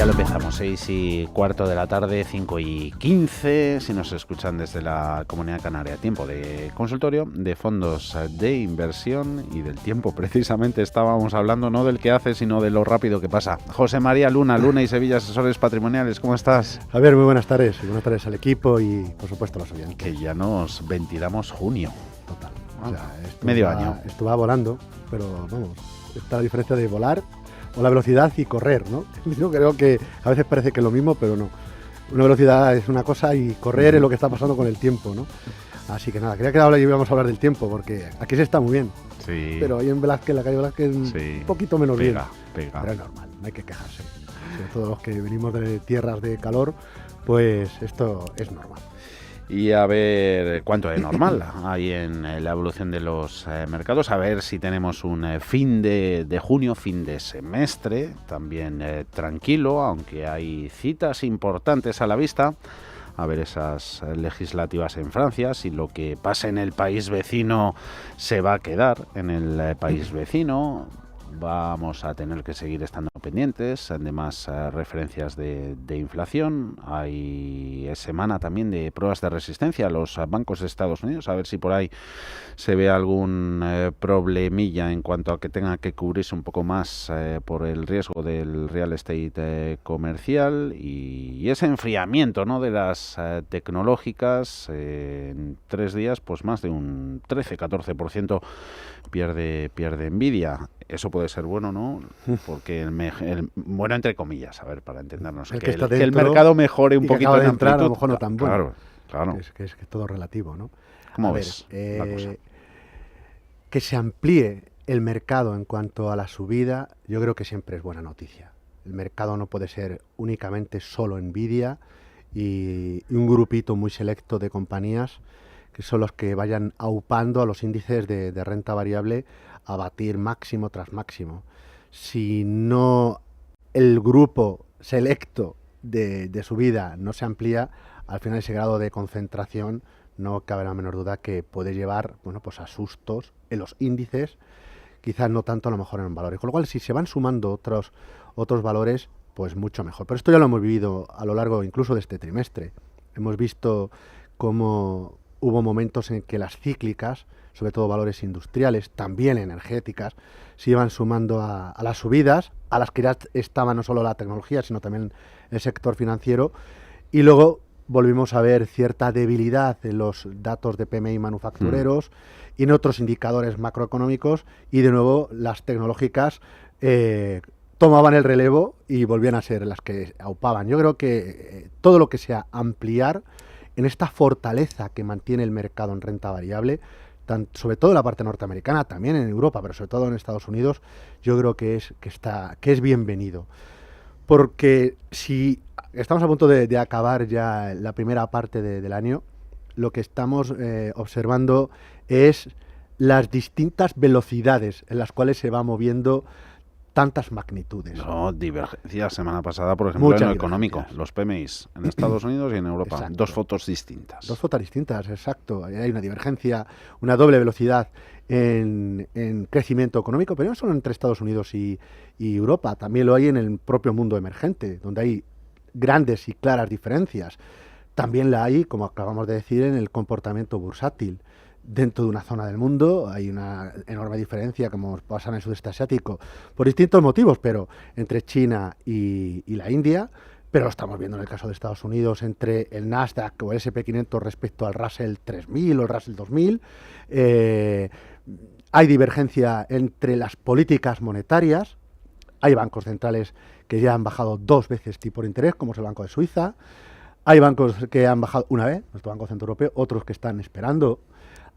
lo empezamos, 6:15 de la tarde, 5:15, si nos escuchan desde la Comunidad Canaria. Tiempo de consultorio, de fondos de inversión y del tiempo. Precisamente estábamos hablando no del que hace, sino de lo rápido que pasa. José María Luna y Sevilla, asesores patrimoniales, ¿cómo estás? Javier, muy buenas tardes. Buenas tardes al equipo y, por supuesto, a los oyentes. Que ya nos ventilamos junio. Total. O sea, medio año. Esto va volando, pero vamos, está la diferencia de volar o la velocidad y correr, ¿no? Yo creo que a veces parece que es lo mismo, pero no. Una velocidad es una cosa y correr es lo que está pasando con el tiempo, ¿no? Así que nada, creía que ahora íbamos a hablar del tiempo, porque aquí se está muy bien. Sí. Pero ahí en Velázquez, la calle Velázquez, sí, un poquito menos pega. Pero es normal, no hay que quejarse. Sobre todo los que venimos de tierras de calor, pues esto es normal. Y a ver cuánto de normal hay en la evolución de los mercados, a ver si tenemos un fin de junio, fin de semestre, también tranquilo, aunque hay citas importantes a la vista. A ver esas legislativas en Francia, si lo que pasa en el país vecino se va a quedar en el país vecino. Vamos a tener que seguir estando pendientes de más referencias de inflación. Hay semana también de pruebas de resistencia a los bancos de Estados Unidos, a ver si por ahí se ve algún problemilla en cuanto a que tenga que cubrirse un poco más por el riesgo del real estate comercial y ese enfriamiento, ¿no?, de las tecnológicas. En 3 días, pues más de un 13-14% pierde Nvidia. Eso puede ser bueno, ¿no? Porque bueno, entre comillas, a ver, para entendernos, que el mercado mejore un poquito en amplitud. A lo mejor no tan bueno. Claro. Que es todo relativo, ¿no? ¿Cómo ves la cosa? Que se amplíe el mercado en cuanto a la subida, yo creo que siempre es buena noticia. El mercado no puede ser únicamente solo Nvidia y un grupito muy selecto de compañías que son los que vayan aupando a los índices de renta variable a batir máximo tras máximo. Si no el grupo selecto de subida no se amplía, al final ese grado de concentración no cabe la menor duda que puede llevar, bueno, pues a sustos en los índices, quizás no tanto a lo mejor en valores. Con lo cual, si se van sumando otros valores, pues mucho mejor. Pero esto ya lo hemos vivido a lo largo incluso de este trimestre. Hemos visto cómo hubo momentos en que las cíclicas, sobre todo valores industriales, también energéticas, se iban sumando a las subidas, a las que ya estaba no solo la tecnología, sino también el sector financiero, y luego volvimos a ver cierta debilidad en los datos de PMI manufactureros y en otros indicadores macroeconómicos, y de nuevo las tecnológicas tomaban el relevo y volvían a ser las que aupaban. Yo creo que todo lo que sea ampliar en esta fortaleza que mantiene el mercado en renta variable, sobre todo en la parte norteamericana, también en Europa, pero sobre todo en Estados Unidos, yo creo que es bienvenido. Porque si estamos a punto de acabar ya la primera parte del año, lo que estamos observando es las distintas velocidades en las cuales se va moviendo tantas magnitudes. No, divergencias. Semana pasada, por ejemplo, en lo económico, los PMIs en Estados Unidos y en Europa. Exacto. Dos fotos distintas. Dos fotos distintas, exacto. Hay una divergencia, una doble velocidad en crecimiento económico, pero no solo entre Estados Unidos y Europa, también lo hay en el propio mundo emergente, donde hay grandes y claras diferencias. También la hay, como acabamos de decir, en el comportamiento bursátil. Dentro de una zona del mundo hay una enorme diferencia, como pasa en el sudeste asiático, por distintos motivos, pero entre China y la India, pero lo estamos viendo en el caso de Estados Unidos entre el Nasdaq o el SP500 respecto al Russell 3000 o el Russell 2000. Hay divergencia entre las políticas monetarias. Hay bancos centrales que ya han bajado 2 veces tipo de interés, como es el Banco de Suiza. Hay bancos que han bajado una vez, nuestro Banco Central Europeo, otros que están esperando.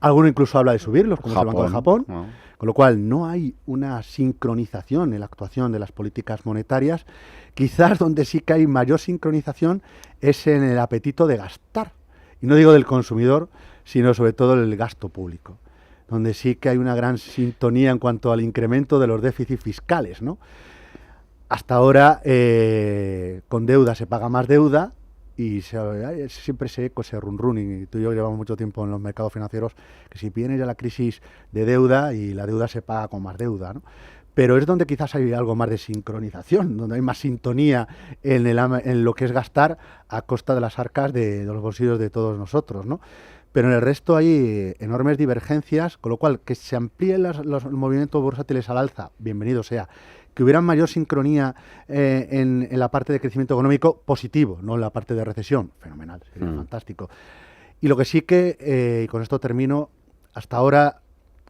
Alguno incluso habla de subirlos, como es el Banco de Japón, con lo cual no hay una sincronización en la actuación de las políticas monetarias. Quizás donde sí que hay mayor sincronización es en el apetito de gastar. Y no digo del consumidor, sino sobre todo el gasto público, donde sí que hay una gran sintonía en cuanto al incremento de los déficits fiscales, ¿no? Hasta ahora, con deuda se paga más deuda, y siempre ese eco, ese run, y tú y yo llevamos mucho tiempo en los mercados financieros, que si viene ya la crisis de deuda y la deuda se paga con más deuda, ¿no? pero es donde quizás hay algo más de sincronización, donde hay más sintonía en lo que es gastar a costa de las arcas de los bolsillos de todos nosotros, ¿no? Pero en el resto hay enormes divergencias, con lo cual que se amplíen los movimientos bursátiles al alza, bienvenido sea. Que hubiera mayor sincronía en la parte de crecimiento económico, positivo, no en la parte de recesión, fenomenal, sería fantástico. Y lo que sí que, y con esto termino, hasta ahora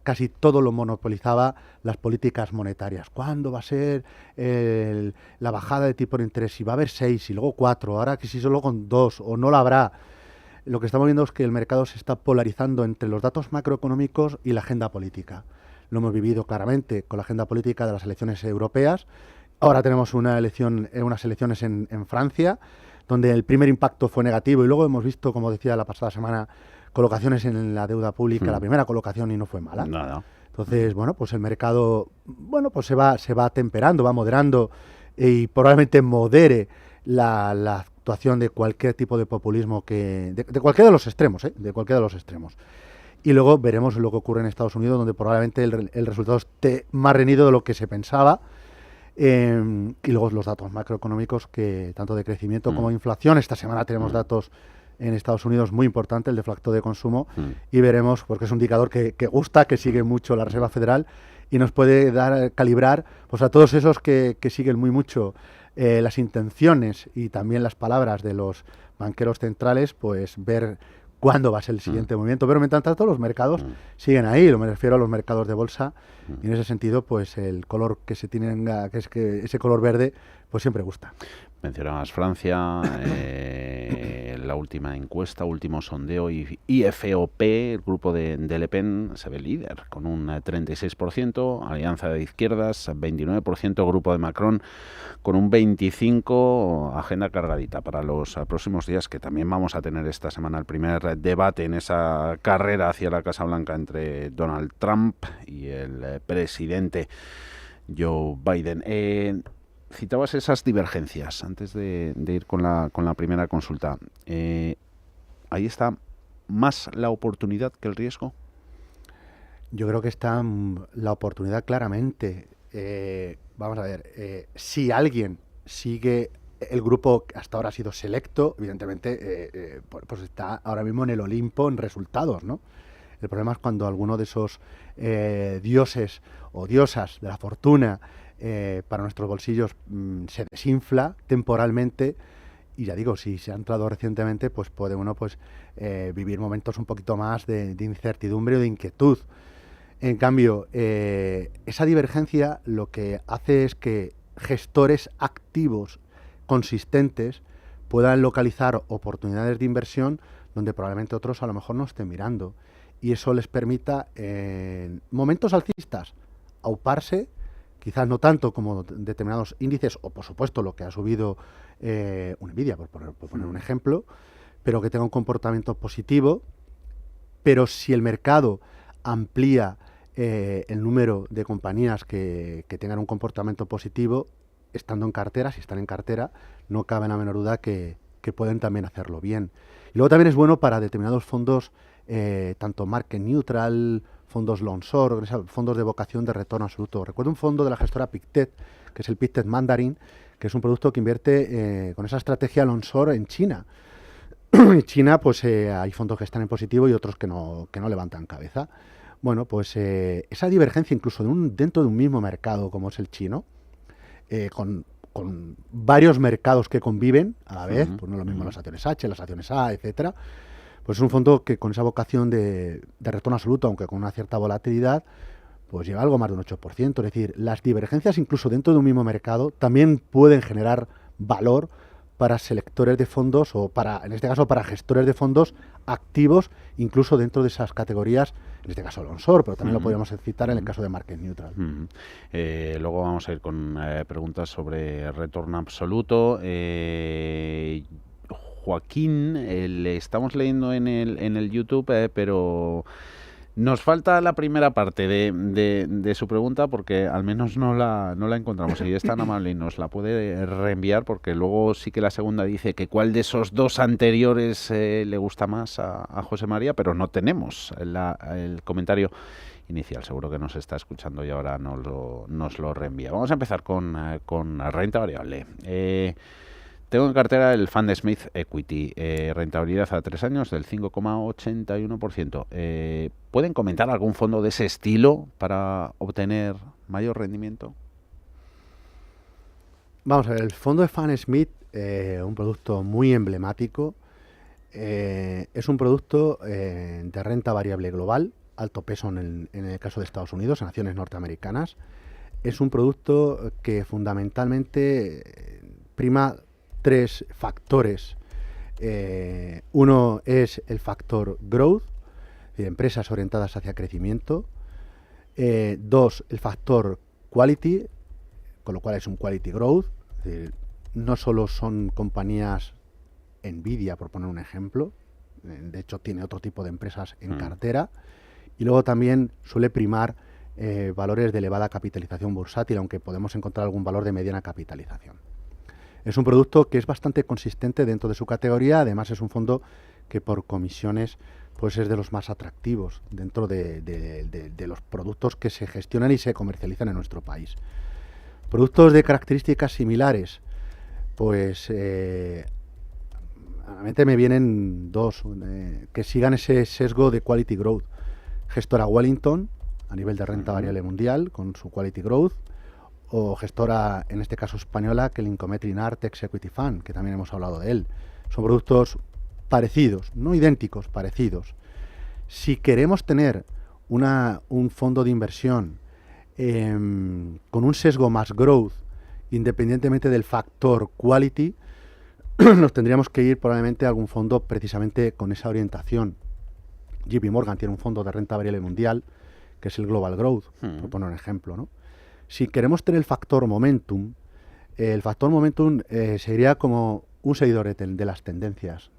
casi todo lo monopolizaba las políticas monetarias. ¿Cuándo va a ser la bajada de tipo de interés? Si va a haber 6 y luego 4, ahora que si solo con 2 o no la habrá. Lo que estamos viendo es que el mercado se está polarizando entre los datos macroeconómicos y la agenda política. Lo hemos vivido claramente con la agenda política de las elecciones europeas. Ahora tenemos unas elecciones en Francia, donde el primer impacto fue negativo y luego hemos visto, como decía la pasada semana, colocaciones en la deuda pública, la primera colocación y no fue mala. Nada. Entonces, bueno, pues el mercado, bueno, pues se va temperando, va moderando y probablemente modere la actuación de cualquier tipo de populismo de cualquiera de los extremos, de cualquiera de los extremos. Y luego veremos lo que ocurre en Estados Unidos, donde probablemente el resultado esté más reñido de lo que se pensaba. Y luego los datos macroeconómicos, que tanto de crecimiento como de inflación. Esta semana tenemos datos en Estados Unidos muy importantes, el deflactor de consumo, y veremos, porque es un indicador que gusta, que sigue mucho la Reserva Federal y nos puede calibrar pues a todos esos que siguen muy mucho las intenciones y también las palabras de los banqueros centrales, pues ver cuándo va a ser el siguiente movimiento. Pero mientras tanto los mercados siguen ahí, me refiero a los mercados de bolsa, y en ese sentido pues el color que se tenga, que es que ese color verde, pues siempre gusta. Mencionabas Francia, la última encuesta, último sondeo, y IFOP, el grupo de Le Pen, se ve líder con un 36%, Alianza de Izquierdas 29%, grupo de Macron con un 25%, agenda cargadita para los próximos días, que también vamos a tener esta semana el primer debate en esa carrera hacia la Casa Blanca entre Donald Trump y el presidente Joe Biden. Citabas esas divergencias antes de ir con la primera consulta. ¿Ahí está más la oportunidad que el riesgo? Yo creo que está la oportunidad claramente. Vamos a ver, si alguien sigue el grupo que hasta ahora ha sido selecto, evidentemente pues está ahora mismo en el Olimpo en resultados, ¿no? El problema es cuando alguno de esos dioses o diosas de la fortuna para nuestros bolsillos se desinfla temporalmente, y ya digo, si se ha entrado recientemente, pues puede uno vivir momentos un poquito más de incertidumbre o de inquietud. En cambio, esa divergencia lo que hace es que gestores activos consistentes puedan localizar oportunidades de inversión donde probablemente otros a lo mejor no estén mirando, y eso les permita en momentos alcistas auparse, quizás no tanto como determinados índices, o por supuesto lo que ha subido Nvidia, por poner un ejemplo, pero que tenga un comportamiento positivo. Pero si el mercado amplía el número de compañías que tengan un comportamiento positivo, estando en cartera, si están en cartera, no cabe la menor duda que pueden también hacerlo bien. Y luego también es bueno para determinados fondos, tanto market neutral, fondos long short, fondos de vocación de retorno absoluto. Recuerdo un fondo de la gestora Pictet, que es el Pictet Mandarin, que es un producto que invierte con esa estrategia long short en China. En China, pues hay fondos que están en positivo y otros que no levantan cabeza. Bueno, pues esa divergencia incluso dentro de un mismo mercado como es el chino, con varios mercados que conviven a la vez, pues no es lo mismo las acciones H, las acciones A, etcétera. Pues es un fondo que con esa vocación de retorno absoluto, aunque con una cierta volatilidad, pues lleva algo más de un 8%. Es decir, las divergencias incluso dentro de un mismo mercado también pueden generar valor para selectores de fondos o en este caso para gestores de fondos activos, incluso dentro de esas categorías, en este caso long short, pero también lo podríamos citar en el caso de market neutral. Luego vamos a ir con preguntas sobre retorno absoluto. Joaquín, le estamos leyendo en el YouTube, pero nos falta la primera parte de su pregunta, porque al menos no la encontramos. Si es tan amable y nos la puede reenviar, porque luego sí que la segunda dice que cuál de esos dos anteriores le gusta más a José María, pero no tenemos el comentario inicial. Seguro que nos está escuchando y ahora nos lo reenvía. Vamos a empezar con renta variable. Tengo en cartera el Fund Smith Equity, rentabilidad a 3 años del 5,81%. ¿Pueden comentar algún fondo de ese estilo para obtener mayor rendimiento? Vamos a ver, el fondo de Fund Smith, un producto muy emblemático, es un producto de renta variable global, alto peso en el caso de Estados Unidos, en acciones norteamericanas. Es un producto que fundamentalmente prima 3 factores. Uno es el factor growth, de empresas orientadas hacia crecimiento. 2, el factor quality, con lo cual es un quality growth. Es decir, no solo son compañías Nvidia, por poner un ejemplo, de hecho tiene otro tipo de empresas en cartera. Y luego también suele primar valores de elevada capitalización bursátil, aunque podemos encontrar algún valor de mediana capitalización. Es un producto que es bastante consistente dentro de su categoría. Además es un fondo que por comisiones pues es de los más atractivos dentro de los productos que se gestionan y se comercializan en nuestro país. Productos de características similares, pues a la mente me vienen 2 que sigan ese sesgo de quality growth. Gestora Wellington, a nivel de renta variable mundial, con su quality growth, o gestora, en este caso española, que el Incometri Nartex Equity Fund, que también hemos hablado de él. Son productos parecidos, no idénticos, parecidos. Si queremos tener un fondo de inversión con un sesgo más growth, independientemente del factor quality, nos tendríamos que ir probablemente a algún fondo precisamente con esa orientación. JP Morgan tiene un fondo de renta variable mundial, que es el Global Growth, por poner un ejemplo, ¿no? Si queremos tener el factor momentum sería como un seguidor de las tendencias.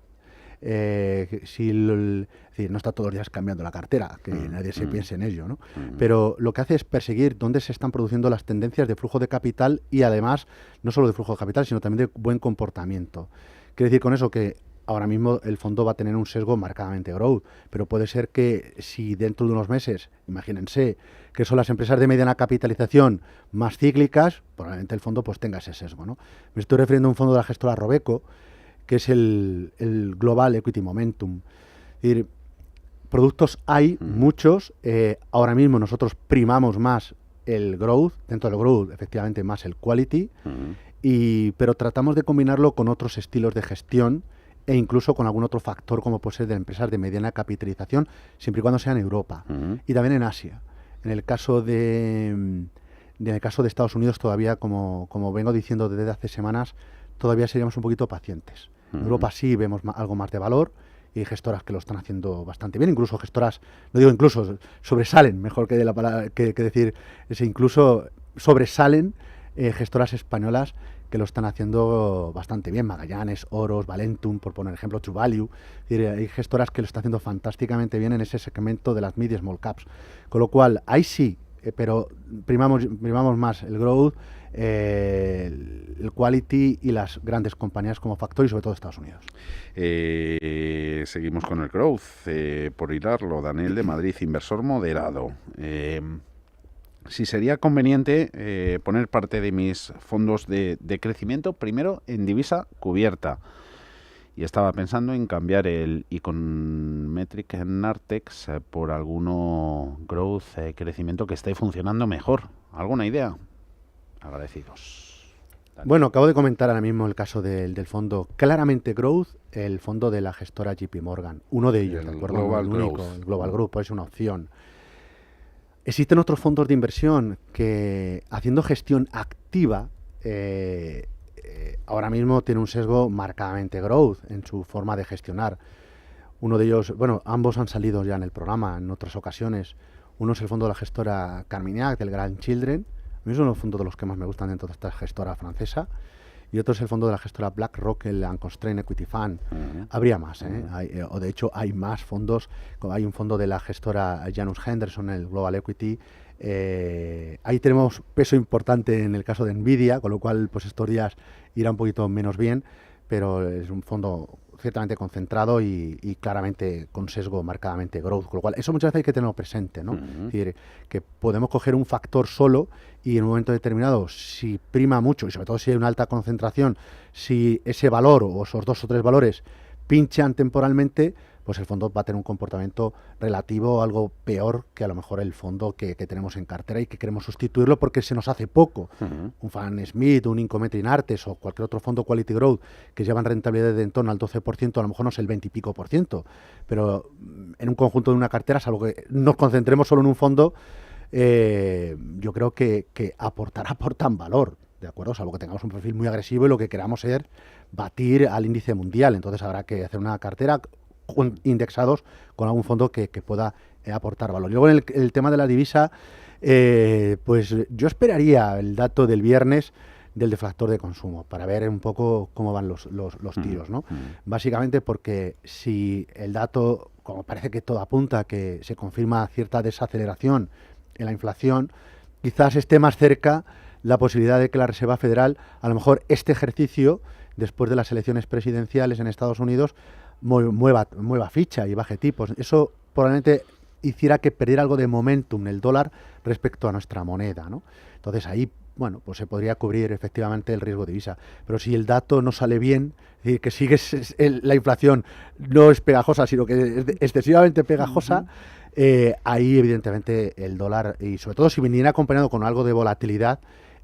Es decir, no está todos los días cambiando la cartera, que nadie se piense en ello, ¿no? Pero lo que hace es perseguir dónde se están produciendo las tendencias de flujo de capital y además no solo de flujo de capital, sino también de buen comportamiento. Quiere decir con eso que ahora mismo el fondo va a tener un sesgo marcadamente growth, pero puede ser que si dentro de unos meses, imagínense, que son las empresas de mediana capitalización más cíclicas, probablemente el fondo pues tenga ese sesgo, ¿no? Me estoy refiriendo a un fondo de la gestora Robeco, que es el Global Equity Momentum. Es decir, productos hay muchos, ahora mismo nosotros primamos más el growth, dentro del growth efectivamente más el quality, pero tratamos de combinarlo con otros estilos de gestión e incluso con algún otro factor como puede ser de empresas de mediana capitalización, siempre y cuando sea en Europa y también en Asia. En el caso de Estados Unidos todavía, como vengo diciendo desde hace semanas, todavía seríamos un poquito pacientes. En Europa sí vemos algo más de valor y hay gestoras que lo están haciendo bastante bien, incluso gestoras, no digo incluso, sobresalen, mejor que, de la palabra, que decir, incluso sobresalen gestoras españolas que lo están haciendo bastante bien, Magallanes, Oros, Valentum, por poner ejemplo, True Value. Es decir, hay gestoras que lo están haciendo fantásticamente bien en ese segmento de las mid y small caps. Con lo cual, ahí sí, pero primamos más el growth, el quality y las grandes compañías como Factor y sobre todo Estados Unidos. Seguimos con el growth, por hilarlo, Daniel de Madrid, inversor moderado. Si sería conveniente poner parte de mis fondos de crecimiento primero en divisa cubierta. Y estaba pensando en cambiar el Iconmetric Nartex por alguno growth, crecimiento que esté funcionando mejor. ¿Alguna idea? Agradecidos. Dale. Bueno, acabo de comentar ahora mismo el caso del fondo claramente growth, el fondo de la gestora JP Morgan. Uno de ellos, ¿de acuerdo? Global el Growth. único, el Global Group, es una opción. Existen otros fondos de inversión que, haciendo gestión activa, ahora mismo tiene un sesgo marcadamente growth en su forma de gestionar. Uno de ellos, bueno, ambos han salido ya en el programa en otras ocasiones. Uno es el fondo de la gestora Carmignac, del Grand Children. A mí es uno de los fondos de los que más me gustan dentro de esta gestora francesa. Y otro es el fondo de la gestora BlackRock, el Unconstrained Equity Fund. Habría más, o de hecho hay más fondos. Hay un fondo de la gestora Janus Henderson, el Global Equity. Ahí tenemos peso importante en el caso de Nvidia, con lo cual pues estos días irá un poquito menos bien, pero es un fondo ciertamente concentrado y claramente con sesgo marcadamente growth, con lo cual eso muchas veces hay que tenerlo presente, ¿no? Es decir, que podemos coger un factor solo y en un momento determinado, si prima mucho, y sobre todo si hay una alta concentración, si ese valor o esos 2 o 3 valores pinchan temporalmente, pues el fondo va a tener un comportamiento relativo algo peor que a lo mejor el fondo que tenemos en cartera y que queremos sustituirlo porque se nos hace poco. Un Fan Smith, un Incometri Artes o cualquier otro fondo Quality Growth que llevan rentabilidad de en torno al 12%, a lo mejor no es el 20 y pico por ciento, pero en un conjunto de una cartera, salvo que nos concentremos solo en un fondo, yo creo que aportan valor, ¿de acuerdo? Salvo que tengamos un perfil muy agresivo y lo que queramos es batir al índice mundial. Entonces habrá que hacer una cartera indexados con algún fondo que pueda aportar valor. Y luego en el tema de la divisa, pues yo esperaría el dato del viernes del deflactor de consumo para ver un poco cómo van los tiros, ¿no? Básicamente porque si el dato, como parece que todo apunta, que se confirma cierta desaceleración en la inflación, quizás esté más cerca la posibilidad de que la Reserva Federal, a lo mejor este ejercicio, después de las elecciones presidenciales en Estados Unidos, mueva ficha y baje tipos. Eso probablemente hiciera que perdiera algo de momentum el dólar respecto a nuestra moneda, ¿no? Entonces ahí, bueno, pues se podría cubrir efectivamente el riesgo de divisa. Pero si el dato no sale bien, es decir, que sigue la inflación no es pegajosa, sino que es excesivamente pegajosa, ahí evidentemente el dólar, y sobre todo si viniera acompañado con algo de volatilidad,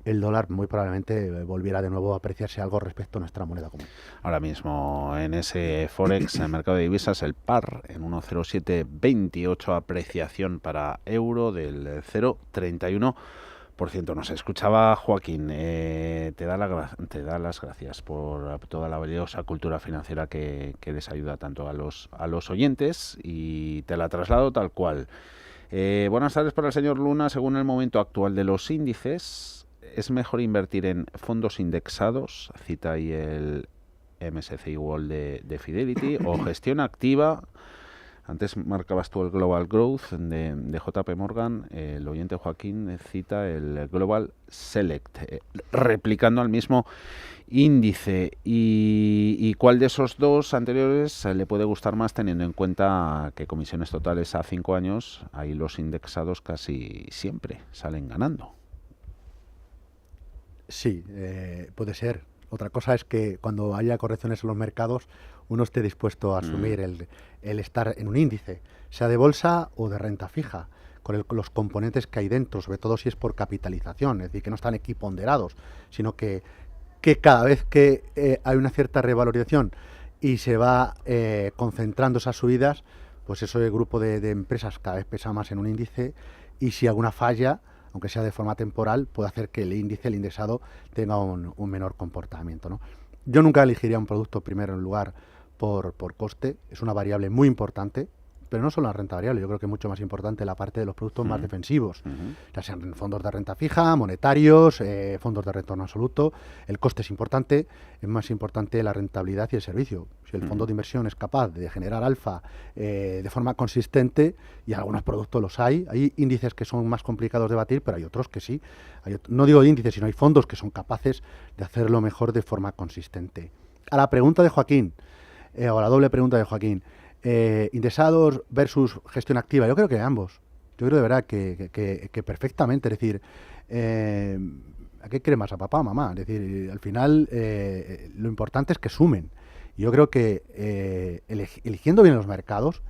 el dólar muy probablemente volviera de nuevo a apreciarse algo respecto a nuestra moneda común. Ahora mismo en ese Forex, en el mercado de divisas, el par en 1,0728, apreciación para euro del 0,31%. Nos escuchaba Joaquín, te da las gracias por toda la valiosa cultura financiera que les ayuda tanto a los oyentes, y te la traslado tal cual. Buenas tardes para el señor Luna. Según el momento actual de los índices, ¿es mejor invertir en fondos indexados? Cita ahí el MSCI World de Fidelity, o gestión activa. Antes marcabas tú el Global Growth de JP Morgan. El oyente Joaquín cita el Global Select, replicando al mismo índice. ¿Y cuál de esos dos anteriores le puede gustar más, teniendo en cuenta que comisiones totales a 5 años, ahí los indexados casi siempre salen ganando? Sí, puede ser. Otra cosa es que cuando haya correcciones en los mercados, uno esté dispuesto a asumir el estar en un índice, sea de bolsa o de renta fija, con los componentes que hay dentro, sobre todo si es por capitalización, es decir, que no están equiponderados, sino que cada vez que hay una cierta revalorización y se va concentrando esas subidas, pues ese grupo de empresas cada vez pesa más en un índice, y si alguna falla, aunque sea de forma temporal, puede hacer que el indexado tenga un menor comportamiento, ¿no? Yo nunca elegiría un producto primero en lugar por coste. Es una variable muy importante, pero no solo la renta variable. Yo creo que es mucho más importante la parte de los productos más defensivos, ya sean fondos de renta fija, monetarios, fondos de retorno absoluto. El coste es importante, es más importante la rentabilidad y el servicio. Si el fondo de inversión es capaz de generar alfa de forma consistente, y algunos productos los hay índices que son más complicados de batir, pero hay otros que sí. No digo índices, sino hay fondos que son capaces de hacerlo mejor de forma consistente. A la pregunta de Joaquín, o a la doble pregunta de Joaquín, indexados versus gestión activa, yo creo que ambos. Yo creo de verdad que perfectamente. Es decir, ¿a qué quiere más? ¿A papá o mamá? Es decir, al final lo importante es que sumen. Y yo creo que eligiendo bien los mercados,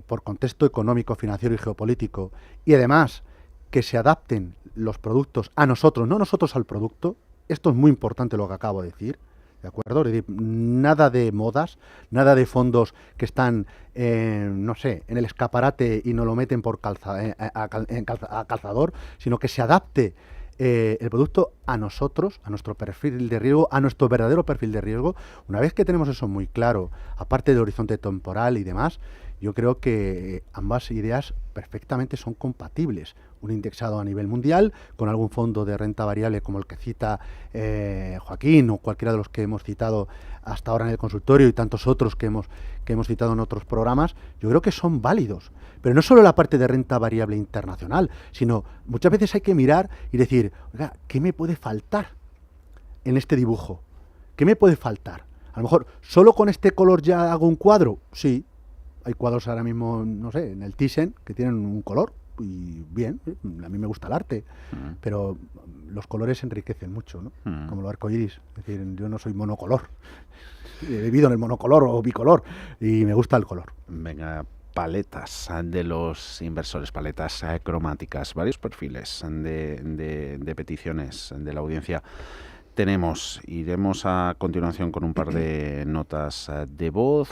por contexto económico, financiero y geopolítico, y además que se adapten los productos a nosotros, no nosotros al producto. Esto es muy importante lo que acabo de decir. ¿De acuerdo? Es decir, nada de modas, nada de fondos que están, no sé, en el escaparate y no lo meten por calzador, sino que se adapte el producto a nosotros, a nuestro perfil de riesgo, a nuestro verdadero perfil de riesgo. Una vez que tenemos eso muy claro, aparte de horizonte temporal y demás, yo creo que ambas ideas perfectamente son compatibles. Un indexado a nivel mundial, con algún fondo de renta variable como el que cita Joaquín, o cualquiera de los que hemos citado hasta ahora en el consultorio, y tantos otros que hemos citado en otros programas, yo creo que son válidos. Pero no solo la parte de renta variable internacional, sino muchas veces hay que mirar y decir, oiga, ¿qué me puede faltar en este dibujo? ¿Qué me puede faltar? A lo mejor, ¿solo con este color ya hago un cuadro? Sí, hay cuadros ahora mismo, no sé, en el Thyssen que tienen un color y bien, a mí me gusta el arte, pero los colores enriquecen mucho, ¿no? Como los arcoíris, es decir, yo no soy monocolor, he vivido en el monocolor o bicolor y me gusta el color. Venga, paletas de los inversores, paletas cromáticas, varios perfiles de peticiones de la audiencia. Iremos a continuación con un par de notas de voz.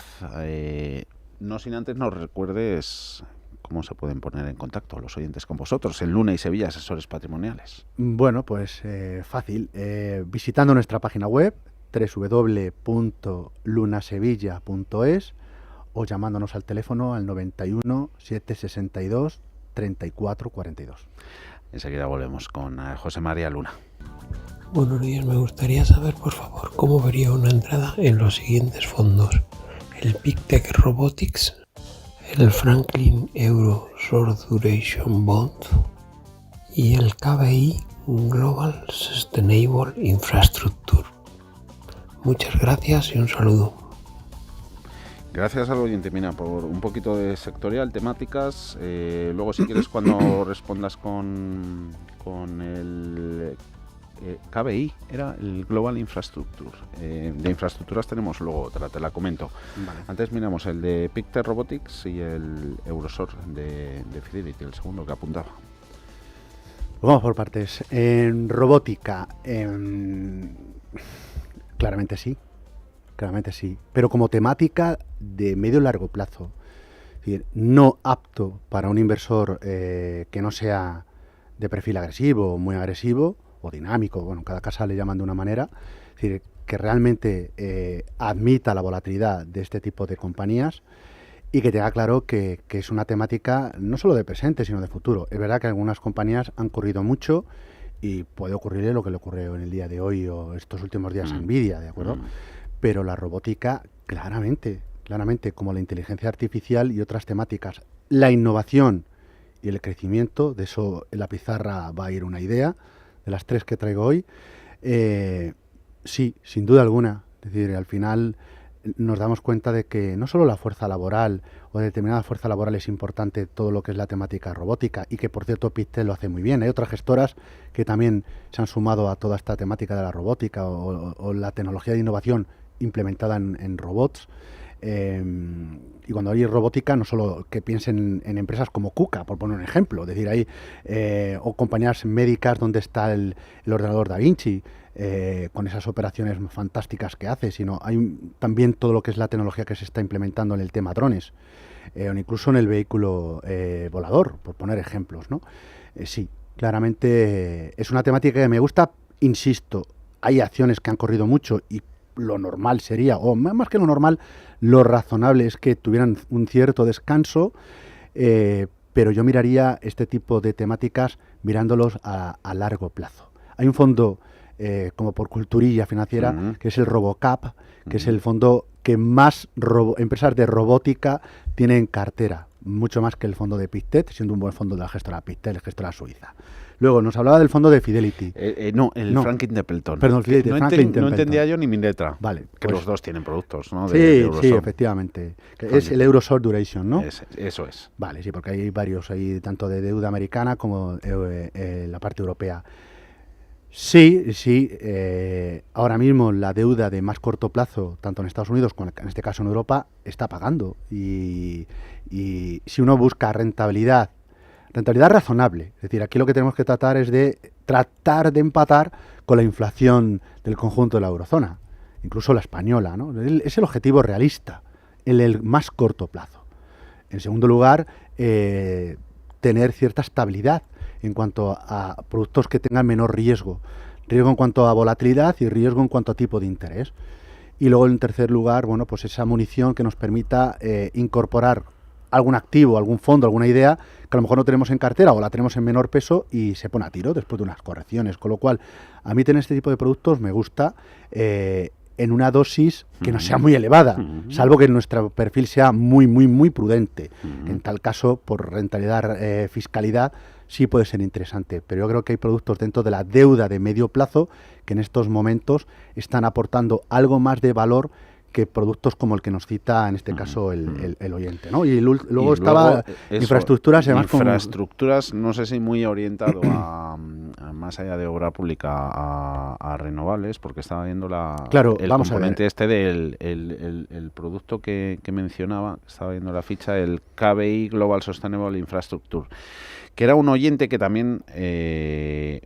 No sin antes nos recuerdes cómo se pueden poner en contacto los oyentes con vosotros en Luna y Sevilla, asesores patrimoniales. Bueno, pues fácil. Visitando nuestra página web www.lunasevilla.es o llamándonos al teléfono al 91 762 34 42. Enseguida volvemos con José María Luna. Buenos días, me gustaría saber, por favor, cómo vería una entrada en los siguientes fondos: el PicTech Robotics, el Franklin Euro Short Duration Bond y el KBI Global Sustainable Infrastructure. Muchas gracias y un saludo. Gracias al oyente, Mina, por un poquito de sectorial, temáticas. Luego, si quieres, cuando respondas con el KBI, era el Global Infrastructure. De infraestructuras tenemos luego otra, te la comento. Vale. Antes miramos el de PicTech Robotics y el Eurosor de Fidelity, el segundo que apuntaba. Vamos por partes. En robótica, claramente sí, pero como temática de medio y largo plazo. Es decir, no apto para un inversor que no sea de perfil agresivo, muy agresivo o dinámico, bueno, cada casa le llaman de una manera, es decir, que realmente admita la volatilidad de este tipo de compañías y que tenga claro que es una temática no solo de presente, sino de futuro. Es verdad que algunas compañías han corrido mucho y puede ocurrirle lo que le ocurrió en el día de hoy o estos últimos días a Nvidia, ¿de acuerdo? Pero la robótica, claramente, como la inteligencia artificial y otras temáticas, la innovación y el crecimiento, de eso en la pizarra va a ir una idea, de las tres que traigo hoy, sí, sin duda alguna. Es decir, al final nos damos cuenta de que no solo la fuerza laboral o determinada fuerza laboral es importante, todo lo que es la temática robótica, y que por cierto PicTech lo hace muy bien. Hay otras gestoras que también se han sumado a toda esta temática de la robótica o la tecnología de innovación implementada en robots. Y cuando hay robótica, no solo que piensen en empresas como KUKA, por poner un ejemplo, es decir, hay o compañías médicas donde está el ordenador Da Vinci, con esas operaciones fantásticas que hace, sino hay también todo lo que es la tecnología que se está implementando en el tema drones, o incluso en el vehículo volador, por poner ejemplos, ¿no? Sí, claramente es una temática que me gusta, insisto, hay acciones que han corrido mucho y lo normal sería, o más que lo normal, lo razonable es que tuvieran un cierto descanso, pero yo miraría este tipo de temáticas mirándolos a largo plazo. Hay un fondo como por culturilla financiera, que es el RoboCap, que es el fondo que más empresas de robótica tiene en cartera, mucho más que el fondo de PicTech, siendo un buen fondo de la gestora PicTech, la gestora suiza. Luego nos hablaba del fondo de Fidelity. No, Franklin Templeton. Perdón, Fidelity, no entendía yo ni mi letra. Vale. Que pues, los dos tienen productos, ¿no? Sí, efectivamente. Que es el Euro Short Duration, ¿no? Eso es. Vale, sí, porque hay varios ahí, tanto de deuda americana como la parte europea. Sí. Ahora mismo la deuda de más corto plazo, tanto en Estados Unidos como en este caso en Europa, está pagando. Y si uno busca rentabilidad razonable, es decir, aquí lo que tenemos que tratar es de empatar con la inflación del conjunto de la eurozona, incluso la española, ¿no? Es el objetivo realista, en el más corto plazo. En segundo lugar, tener cierta estabilidad en cuanto a productos que tengan menor riesgo en cuanto a volatilidad y riesgo en cuanto a tipo de interés. Y luego, en tercer lugar, bueno, pues esa munición que nos permita incorporar algún activo, algún fondo, alguna idea que a lo mejor no tenemos en cartera o la tenemos en menor peso y se pone a tiro después de unas correcciones. Con lo cual, a mí tener este tipo de productos me gusta en una dosis que no sea muy elevada, salvo que nuestro perfil sea muy, muy, muy prudente. En tal caso, por rentabilidad, fiscalidad, sí puede ser interesante. Pero yo creo que hay productos dentro de la deuda de medio plazo que en estos momentos están aportando algo más de valor que productos como el que nos cita en este caso el oyente, ¿no? Y luego Y estaba eso, infraestructuras, además infraestructuras, no sé si muy orientado a más allá de obra pública a renovables, porque estaba viendo Claro, el vamos a componente ver. este del el producto que mencionaba, estaba viendo la ficha, el KBI Global Sustainable Infrastructure, que era un oyente que también,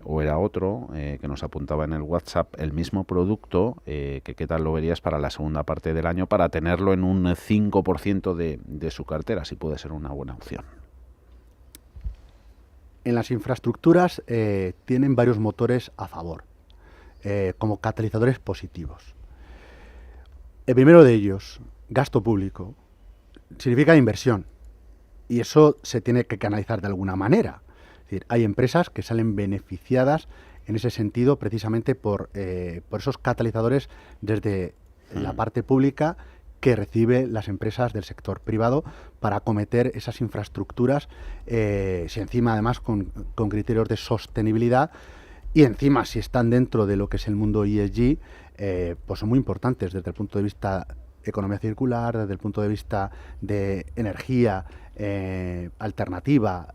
o era otro, que nos apuntaba en el WhatsApp el mismo producto, que qué tal lo verías para la segunda parte del año, para tenerlo en un 5% de su cartera, si puede ser una buena opción. En las infraestructuras tienen varios motores a favor, como catalizadores positivos. El primero de ellos, gasto público, significa inversión. Y eso se tiene que canalizar de alguna manera. Es decir, hay empresas que salen beneficiadas en ese sentido precisamente por esos catalizadores desde la parte pública que recibe las empresas del sector privado para acometer esas infraestructuras, si encima además con criterios de sostenibilidad y encima si están dentro de lo que es el mundo ESG, pues son muy importantes desde el punto de vista economía circular, desde el punto de vista de energía alternativa,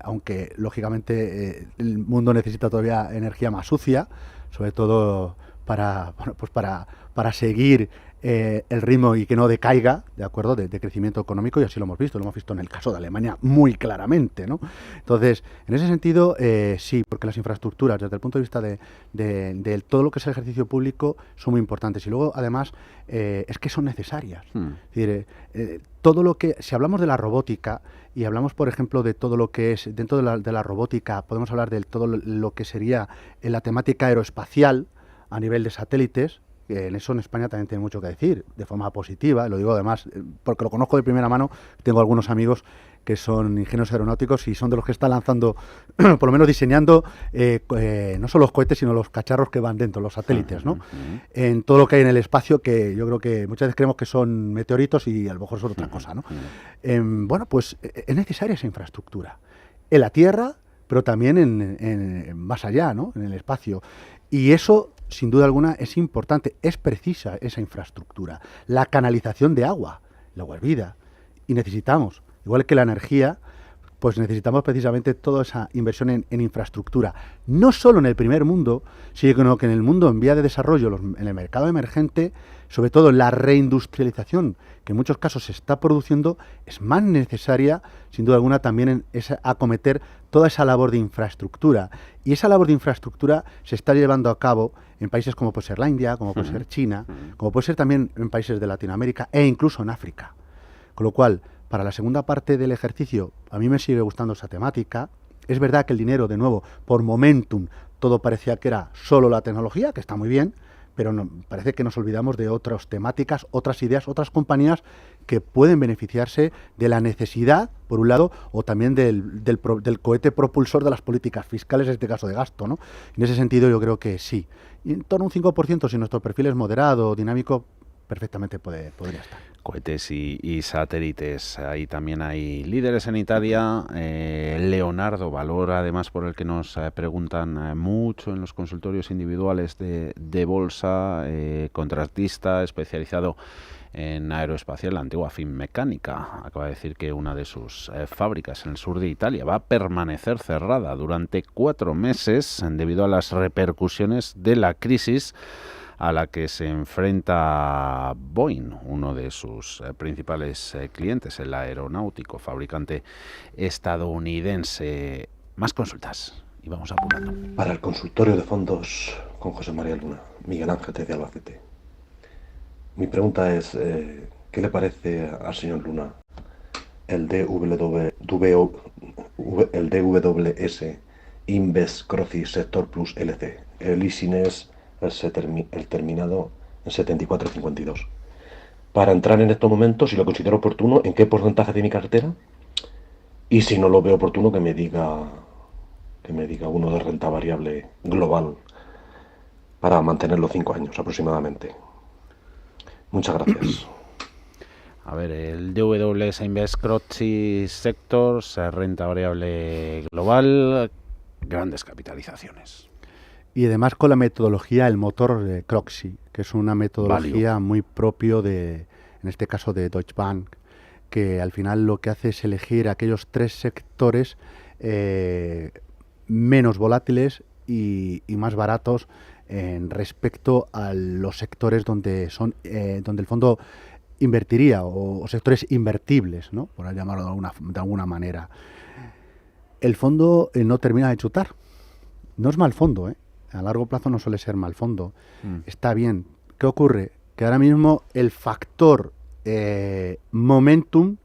aunque lógicamente el mundo necesita todavía energía más sucia, sobre todo para, bueno, pues para seguir el ritmo y que no decaiga, ¿de acuerdo?, de crecimiento económico, y así lo hemos visto en el caso de Alemania muy claramente, ¿no? Entonces, en ese sentido, sí, porque las infraestructuras, desde el punto de vista de todo lo que es el ejercicio público, son muy importantes. Y luego, además, es que son necesarias. Es decir, todo lo que, si hablamos de la robótica, y hablamos, por ejemplo, de todo lo que es, dentro de la robótica, podemos hablar de todo lo que sería la temática aeroespacial a nivel de satélites. En eso en España también tiene mucho que decir, de forma positiva, lo digo además porque lo conozco de primera mano, tengo algunos amigos que son ingenieros aeronáuticos y son de los que están lanzando, por lo menos diseñando, no solo los cohetes, sino los cacharros que van dentro, los satélites, ¿no? En todo lo que hay en el espacio, que yo creo que muchas veces creemos que son meteoritos y a lo mejor son otra cosa, ¿no? Bueno, pues es necesaria esa infraestructura, en la Tierra, pero también en más allá, ¿no?, en el espacio. Y eso, sin duda alguna, es importante, es precisa esa infraestructura. La canalización de agua, el agua es vida, y necesitamos, igual que la energía, pues necesitamos precisamente toda esa inversión en infraestructura, no solo en el primer mundo, sino que en el mundo en vía de desarrollo, en el mercado emergente, sobre todo en la reindustrialización, que en muchos casos se está produciendo, es más necesaria, sin duda alguna, también en acometer toda esa labor de infraestructura. Y esa labor de infraestructura se está llevando a cabo en países como puede ser la India, como puede ser China, como puede ser también en países de Latinoamérica e incluso en África. Con lo cual, para la segunda parte del ejercicio, a mí me sigue gustando esa temática. Es verdad que el dinero, de nuevo, por momentum, todo parecía que era solo la tecnología, que está muy bien, pero no, parece que nos olvidamos de otras temáticas, otras ideas, otras compañías que pueden beneficiarse de la necesidad, por un lado, o también del cohete propulsor de las políticas fiscales, en este caso de gasto, ¿no? En ese sentido yo creo que sí. Y en torno a un 5%, si nuestro perfil es moderado, dinámico, perfectamente podría estar. Cohetes y satélites, ahí también hay líderes en Italia. Leonardo, valor además por el que nos preguntan mucho en los consultorios individuales de bolsa, contratista especializado en aeroespacial, la antigua Finmeccanica, acaba de decir que una de sus fábricas en el sur de Italia va a permanecer cerrada durante 4 meses debido a las repercusiones de la crisis a la que se enfrenta Boeing, uno de sus principales clientes, el aeronáutico, fabricante estadounidense. Más consultas y vamos apurando. Para el consultorio de fondos con José María Luna, Miguel Ángel de Albacete. Mi pregunta es, ¿qué le parece al señor Luna el DWS Invest Growth Sector Plus LC? El ISIN es el terminado en 7452. Para entrar en estos momentos, si lo considero oportuno, ¿en qué porcentaje de mi cartera? Y si no lo veo oportuno, que me diga uno de renta variable global para mantenerlo 5 años aproximadamente. Muchas gracias. A ver, el DWS Invest Growth Sectors, renta variable global, grandes capitalizaciones. Y además con la metodología, el motor de Croxy, que es una metodología muy propio de, en este caso de Deutsche Bank, que al final lo que hace es elegir aquellos 3 sectores menos volátiles y más baratos en respecto a los sectores donde el fondo invertiría o sectores invertibles, ¿no? Por llamarlo de alguna manera. El fondo no termina de chutar. No es mal fondo, ¿eh? A largo plazo no suele ser mal fondo. Está bien. ¿Qué ocurre? Que ahora mismo el factor momentum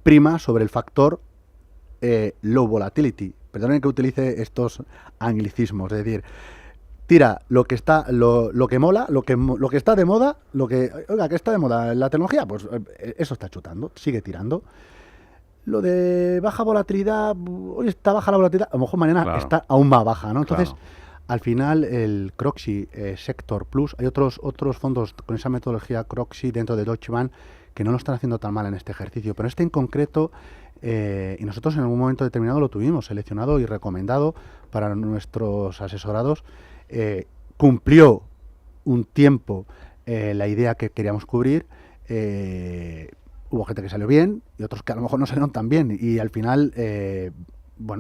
prima sobre el factor low volatility. Perdonen que utilice estos anglicismos, es decir, tira lo que está, lo que mola, lo que está de moda, oiga, ¿qué está de moda? La tecnología, pues eso está chutando, sigue tirando. Lo de baja volatilidad, hoy está baja la volatilidad, a lo mejor mañana está aún más baja, ¿no? Entonces, al final, el Croxy Sector Plus, hay otros fondos con esa metodología Croxy dentro de Deutsche Bank que no lo están haciendo tan mal en este ejercicio, pero este en concreto, y nosotros en algún momento determinado lo tuvimos seleccionado y recomendado para nuestros asesorados, cumplió un tiempo la idea que queríamos cubrir, hubo gente que salió bien y otros que a lo mejor no salieron tan bien, y al final,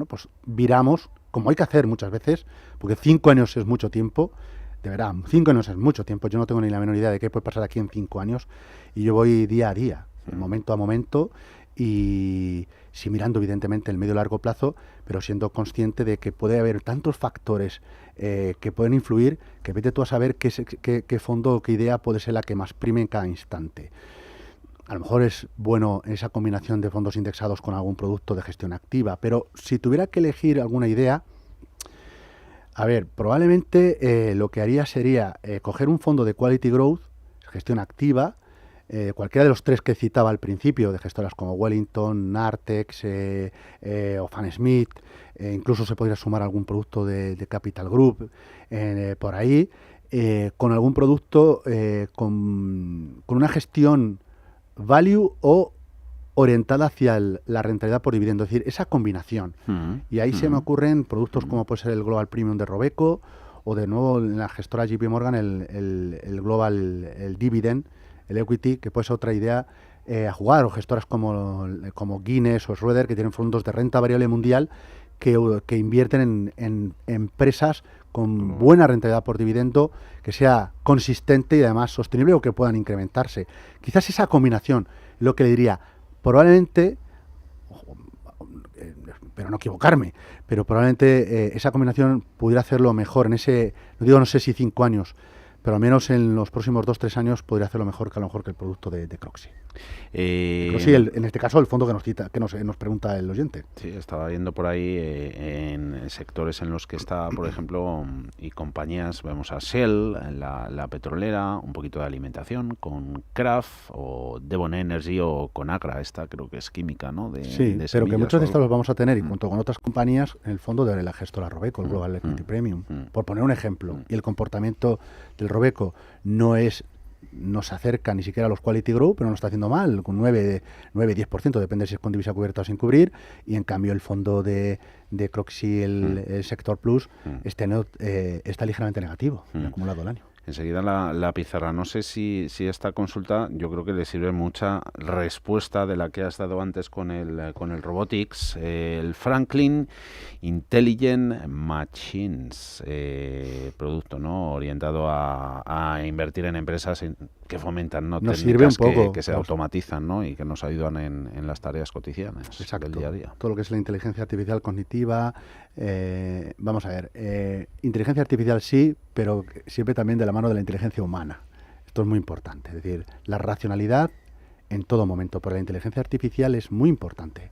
pues viramos, como hay que hacer muchas veces, porque 5 años es mucho tiempo. De verdad, 5 años es mucho tiempo. Yo no tengo ni la menor idea de qué puede pasar aquí en 5 años. Y yo voy día a día, momento a momento, y sí mirando evidentemente el medio y largo plazo, pero siendo consciente de que puede haber tantos factores que pueden influir, que vete tú a saber qué fondo o qué idea puede ser la que más prime en cada instante. A lo mejor es bueno esa combinación de fondos indexados con algún producto de gestión activa, pero si tuviera que elegir alguna idea, a ver, probablemente lo que haría sería coger un fondo de Quality Growth, gestión activa, cualquiera de los 3 que citaba al principio, de gestoras como Wellington, Nartex o Fan Smith, incluso se podría sumar algún producto de Capital Group por ahí, con algún producto con una gestión value o orientada hacia la rentabilidad por dividendo, es decir, esa combinación. Y ahí se me ocurren productos como puede ser el Global Premium de Robeco, o de nuevo en la gestora JP Morgan el Global, el Dividend, el Equity, que puede ser otra idea a jugar, o gestoras como Guinness o Schroeder, que tienen fondos de renta variable mundial que invierten en empresas con buena rentabilidad por dividendo, que sea consistente y además sostenible, o que puedan incrementarse. Quizás esa combinación, lo que le diría, probablemente, pero no equivocarme, pero probablemente esa combinación pudiera hacerlo mejor en ese, no sé si 5 años, pero al menos en los próximos 2-3 años podría hacerlo mejor que a lo mejor que el producto de Croxy. Croxy, en este caso, el fondo que nos cita, que nos pregunta el oyente. Sí, estaba viendo por ahí en sectores en los que está, por ejemplo, y compañías, vemos a Shell, la petrolera, un poquito de alimentación, con Kraft o Devon Energy o con Agra, esta creo que es química, ¿no? Sí, pero que muchos de estos los vamos a tener, y junto con otras compañías, en el fondo de la gestora Robeco, el Global Equity Premium, por poner un ejemplo. Y el comportamiento del Robeco no se acerca ni siquiera a los Quality Group, pero no lo está haciendo mal, con 9-10%, depende si es con divisa cubierta o sin cubrir, y en cambio el fondo de Croxy, el Sector Plus, está ligeramente negativo, acumulado el año. Enseguida la pizarra. No sé si esta consulta, yo creo que le sirve mucha respuesta de la que has dado antes con el Robotics. El Franklin Intelligent Machines, producto, ¿no? Orientado a invertir en empresas que fomentan, ¿no? Nos sirve un poco, que se automatizan, ¿no? Y que nos ayudan en las tareas cotidianas del día a día. Todo lo que es la inteligencia artificial cognitiva. Vamos a ver, inteligencia artificial sí, pero siempre también de la mano de la inteligencia humana. Esto es muy importante, es decir, la racionalidad en todo momento, pero la inteligencia artificial es muy importante.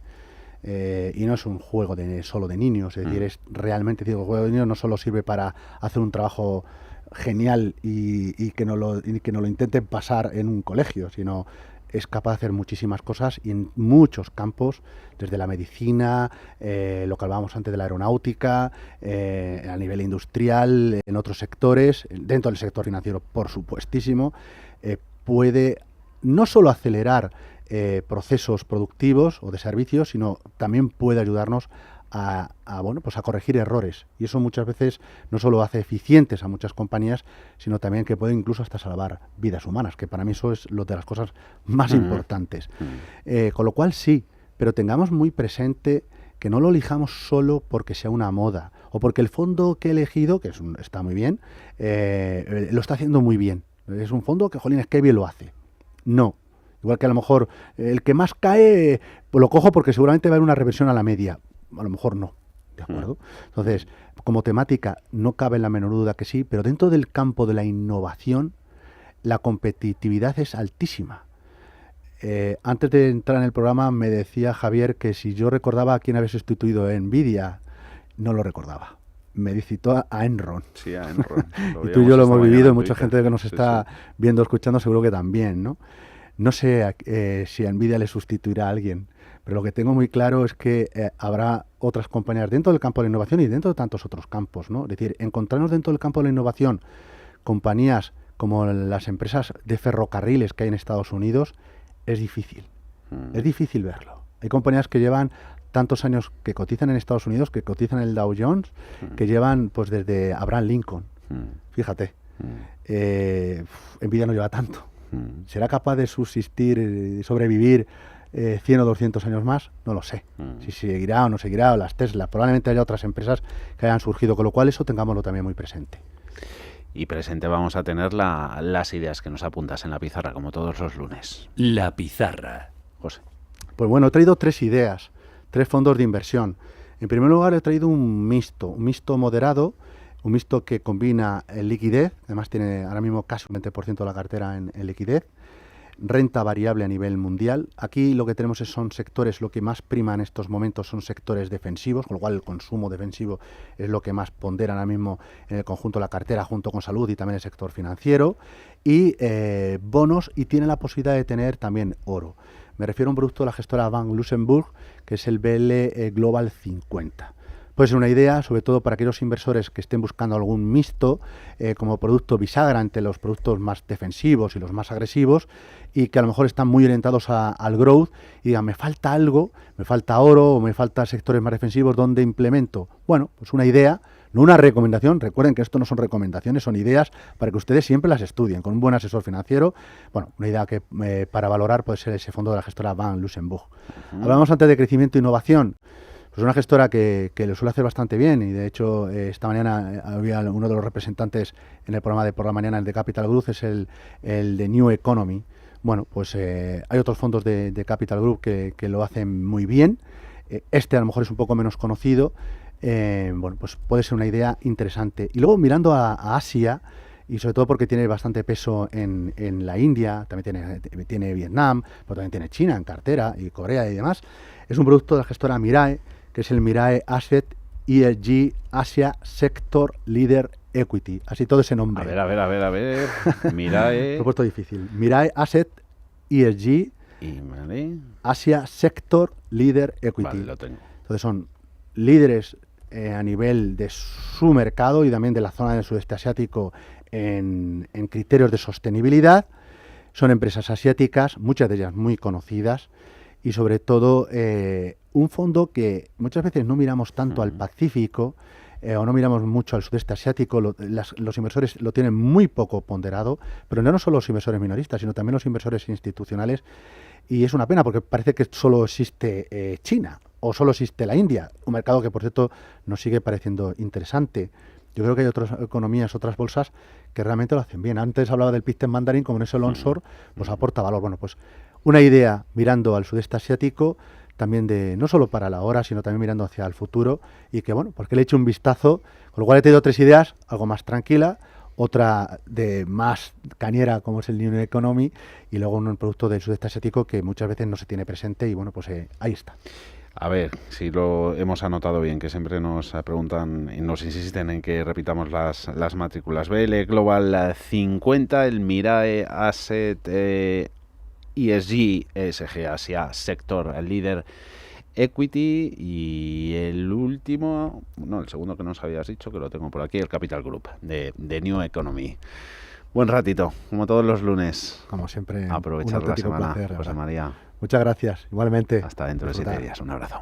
Y no es un juego solo de niños, es decir, es realmente, el juego de niños no solo sirve para hacer un trabajo genial y que no lo intenten pasar en un colegio, sino es capaz de hacer muchísimas cosas y en muchos campos, desde la medicina, lo que hablábamos antes de la aeronáutica, a nivel industrial, en otros sectores, dentro del sector financiero, por supuestísimo, puede no solo acelerar procesos productivos o de servicios, sino también puede ayudarnos bueno, pues a corregir errores. Y eso muchas veces no solo hace eficientes a muchas compañías, sino también que puede incluso hasta salvar vidas humanas, que para mí eso es lo de las cosas más importantes. Con lo cual sí, pero tengamos muy presente que no lo elijamos solo porque sea una moda o porque el fondo que he elegido, que está muy bien, lo está haciendo muy bien. Es un fondo que, jolines, qué bien lo hace. No. Igual que a lo mejor el que más cae, pues lo cojo porque seguramente va a haber una reversión a la media. A lo mejor no. ¿De acuerdo? Entonces, como temática, no cabe la menor duda que sí, pero dentro del campo de la innovación, la competitividad es altísima. Antes de entrar en el programa me decía Javier que si yo recordaba a quién había sustituido Nvidia, no lo recordaba. Me citó a Enron. Sí, a Enron. Y tú y yo lo hemos vivido y mucha gente que nos está viendo, escuchando, seguro que también, ¿no? No sé si a Nvidia le sustituirá a alguien, pero lo que tengo muy claro es que habrá otras compañías dentro del campo de la innovación y dentro de tantos otros campos, ¿no? Es decir, encontrarnos dentro del campo de la innovación compañías como las empresas de ferrocarriles que hay en Estados Unidos es difícil. Es difícil verlo. Hay compañías que llevan tantos años que cotizan en Estados Unidos, que cotizan en el Dow Jones, que llevan pues desde Abraham Lincoln. Fíjate. Nvidia no lleva tanto. ¿Será capaz de subsistir y sobrevivir 100 o 200 años más? No lo sé. Si seguirá o no seguirá, o las Tesla. Probablemente haya otras empresas que hayan surgido, con lo cual eso tengámoslo también muy presente. Y presente vamos a tener las ideas que nos apuntas en la pizarra, como todos los lunes. La pizarra. José. Pues bueno, he traído 3 ideas, 3 fondos de inversión. En primer lugar, he traído un mixto moderado, un mixto que combina liquidez, además tiene ahora mismo casi un 20% de la cartera en liquidez, renta variable a nivel mundial. Aquí lo que tenemos son sectores, lo que más prima en estos momentos son sectores defensivos, con lo cual el consumo defensivo es lo que más pondera ahora mismo en el conjunto de la cartera, junto con salud y también el sector financiero, y bonos, y tiene la posibilidad de tener también oro. Me refiero a un producto de la gestora Bank Luxembourg, que es el BL Global 50. Puede ser una idea, sobre todo para aquellos inversores que estén buscando algún mixto como producto bisagra entre los productos más defensivos y los más agresivos, y que a lo mejor están muy orientados al growth y digan, me falta algo, me falta oro o me falta sectores más defensivos, ¿dónde implemento? Bueno, pues una idea, no una recomendación. Recuerden que esto no son recomendaciones, son ideas para que ustedes siempre las estudien con un buen asesor financiero. Bueno, una idea que para valorar puede ser ese fondo de la gestora Bank Luxembourg. Hablamos antes de crecimiento e innovación. Pues una gestora que lo suele hacer bastante bien, y de hecho esta mañana había uno de los representantes en el programa de por la mañana, el de Capital Group, es el de New Economy. Bueno, pues hay otros fondos de Capital Group que lo hacen muy bien. Este a lo mejor es un poco menos conocido. Bueno, pues puede ser una idea interesante. Y luego mirando a Asia, y sobre todo porque tiene bastante peso en la India, también tiene Vietnam, pero también tiene China en cartera, y Corea y demás. Es un producto de la gestora Mirae, que es el Mirae Asset ESG Asia Sector Leader Equity. Así todo ese nombre. A ver. Mirae. Lo he puesto difícil. Mirae Asset ESG Asia Sector Leader Equity. Vale, lo tengo. Entonces son líderes a nivel de su mercado y también de la zona del sudeste asiático en criterios de sostenibilidad. Son empresas asiáticas, muchas de ellas muy conocidas, y sobre todo un fondo que muchas veces no miramos tanto al Pacífico o no miramos mucho al sudeste asiático. Los inversores lo tienen muy poco ponderado, pero no solo los inversores minoristas, sino también los inversores institucionales, y es una pena porque parece que solo existe China o solo existe la India, un mercado que por cierto nos sigue pareciendo interesante. Yo creo que hay otras economías, otras bolsas que realmente lo hacen bien. Antes hablaba del Pictet Mandarin, como en ese onshore, pues aporta valor. Bueno, pues una idea mirando al sudeste asiático, también de no solo para la hora, sino también mirando hacia el futuro, y que bueno, porque le he hecho un vistazo, con lo cual he tenido 3 ideas, algo más tranquila, otra de más cañera como es el New Economy, y luego un producto del sudeste asiático que muchas veces no se tiene presente, y bueno, pues ahí está. A ver, si lo hemos anotado bien, que siempre nos preguntan y nos insisten en que repitamos las matrículas. BL Global 50, el Mirae Asset ESG Asia Sector Leader Equity, y el último, no, el segundo que nos habías dicho, que lo tengo por aquí, el Capital Group de New Economy. Buen ratito, como todos los lunes. Como siempre, aprovechar la semana, placer, José María. Muchas gracias, igualmente. Hasta dentro de 7 días, un abrazo.